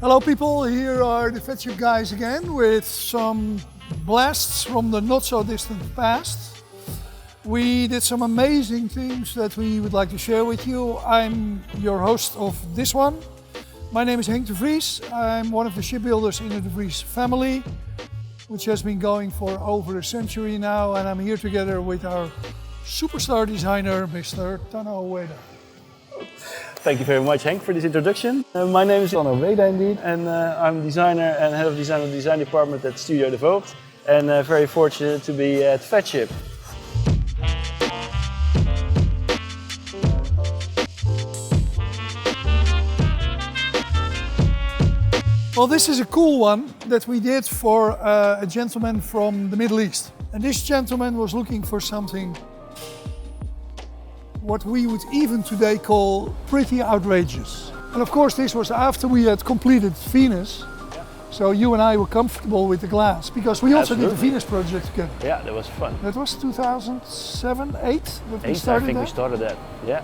Hello people, here are the FedShip guys again with some blasts from the not so distant past. We did some amazing things that we would like to share with you. I'm your host of this one. My name is Henk de Vries. I'm one of the shipbuilders in the de Vries family, which has been going for over a century now, and I'm here together with our superstar designer, Mr. Tano Ueda. Thank you very much, Henk, for this introduction. My name is Tano Ueda indeed, and I'm designer and head of design of the design department at Studio Developed, and very fortunate to be at FedShip. Well, this is a cool one that we did for a gentleman from the Middle East. And this gentleman was looking for something what we would even today call pretty outrageous. And of course this was after we had completed Venus. So you and I were comfortable with the glass because we also did the Venus project together. Yeah, that was fun. That was 2007, 8 that we started I think that? we started that, yeah.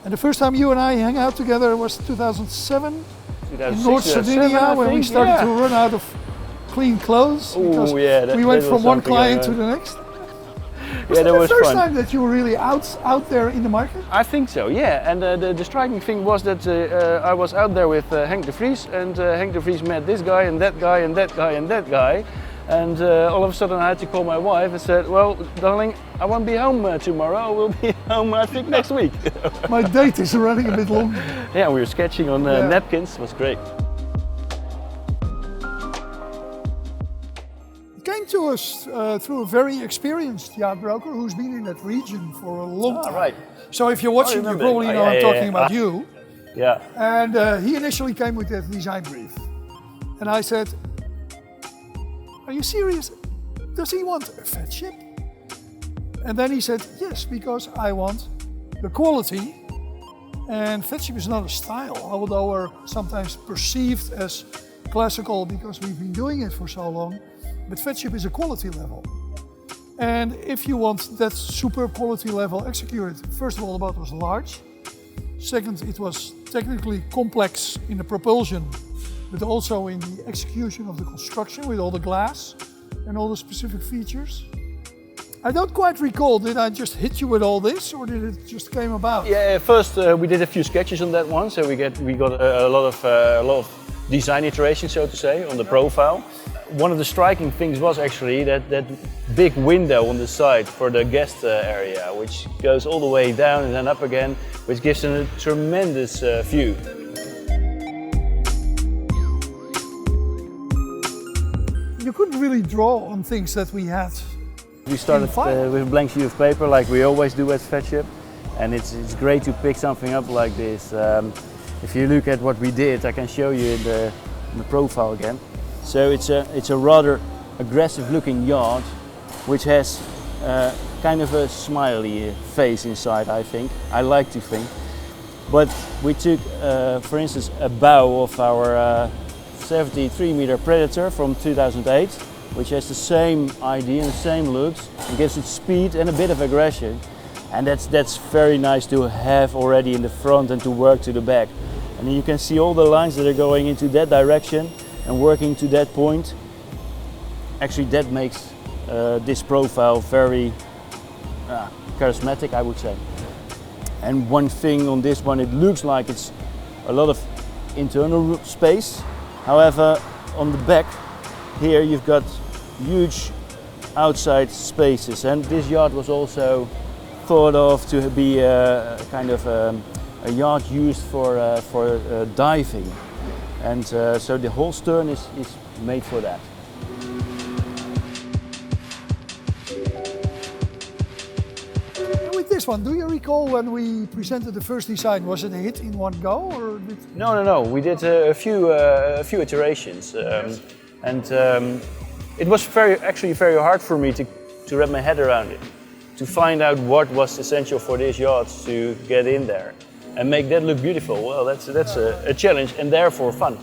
And the first time you and I hung out together was 2007 in North Sardinia, when we started to run out of clean clothes because we went from one client to the next. Was that the first time that you were really out there in the market? I think so, yeah. And the striking thing was that I was out there with Henk de Vries, and Henk de Vries met this guy and that guy and that guy and that guy. And all of a sudden I had to call my wife and said, well, darling, I won't be home tomorrow. I will be home, I think, next week. My date is running a bit long. Yeah, we were sketching on napkins. It was great. Came to us through a very experienced yacht broker who's been in that region for a long time. Right. So if you're watching, you probably know I'm talking about you. Yeah. And he initially came with that design brief. And I said, are you serious? Does he want a FedShip? And then he said, yes, because I want the quality. And FedShip is not a style, although we're sometimes perceived as classical because we've been doing it for so long. But FedShip is a quality level. And if you want that superb quality level executed, first of all, the boat was large. Second, it was technically complex in the propulsion, but also in the execution of the construction with all the glass and all the specific features. I don't quite recall, did I just hit you with all this or did it just came about? Yeah, first we did a few sketches on that one, so we got a lot of design iterations, so to say, on the profile. One of the striking things was actually that big window on the side for the guest area, which goes all the way down and then up again, which gives a tremendous view. You couldn't really draw on things that we had. We started with a blank sheet of paper like we always do at FedShip, and it's great to pick something up like this. If you look at what we did, I can show you in the profile again. So it's a rather aggressive looking yacht, which has kind of a smiley face inside, I think. I like to think. But we took, for instance, a bow of our 73-meter Predator from 2008, which has the same idea and the same looks, and gives it speed and a bit of aggression. And that's very nice to have already in the front and to work to the back. And you can see all the lines that are going into that direction and working to that point. Actually, that makes this profile very charismatic, I would say. And one thing on this one, it looks like it's a lot of internal space. However, on the back here you've got huge outside spaces, and this yacht was also thought of to be a kind of a yacht used for diving. And so the whole stern is made for that. And with this one, do you recall when we presented the first design, was it a hit in one go? Or did... No. We did a few iterations. It was actually very hard for me to wrap my head around it, to find out what was essential for this yacht to get in there and make that look beautiful. Well, that's a challenge and therefore fun.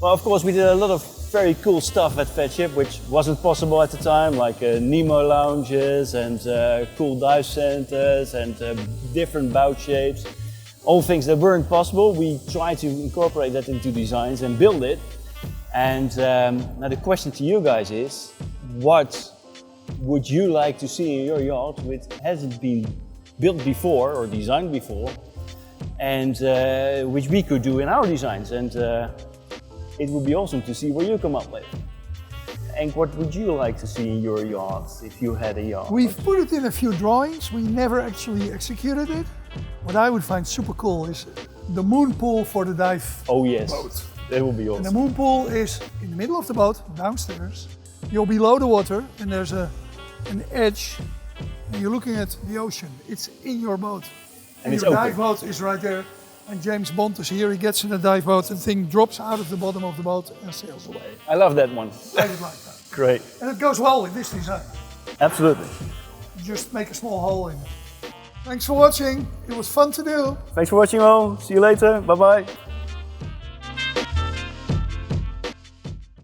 Well, of course, we did a lot of very cool stuff at FedShip, which wasn't possible at the time, like Nemo lounges and cool dive centers and different bout shapes. All things that weren't possible, we tried to incorporate that into designs and build it. And now the question to you guys is, what would you like to see in your yacht which hasn't been built before or designed before, and which we could do in our designs? And it would be awesome to see what you come up with. And what would you like to see in your yacht if you had a yacht? We've put it in a few drawings. We never actually executed it. What I would find super cool is the moon pool for the dive boat. That would be awesome. And the moon pool is in the middle of the boat, downstairs. You're below the water and there's an edge and you're looking at the ocean. It's in your boat. And it's your open. dive boat is right there. And James Bond is here, he gets in the dive boat and the thing drops out of the bottom of the boat and sails away. I love that one. I would like that. Great. And it goes well with this design. Absolutely. You just make a small hole in it. Thanks for watching. It was fun to do. Thanks for watching all. See you later. Bye bye.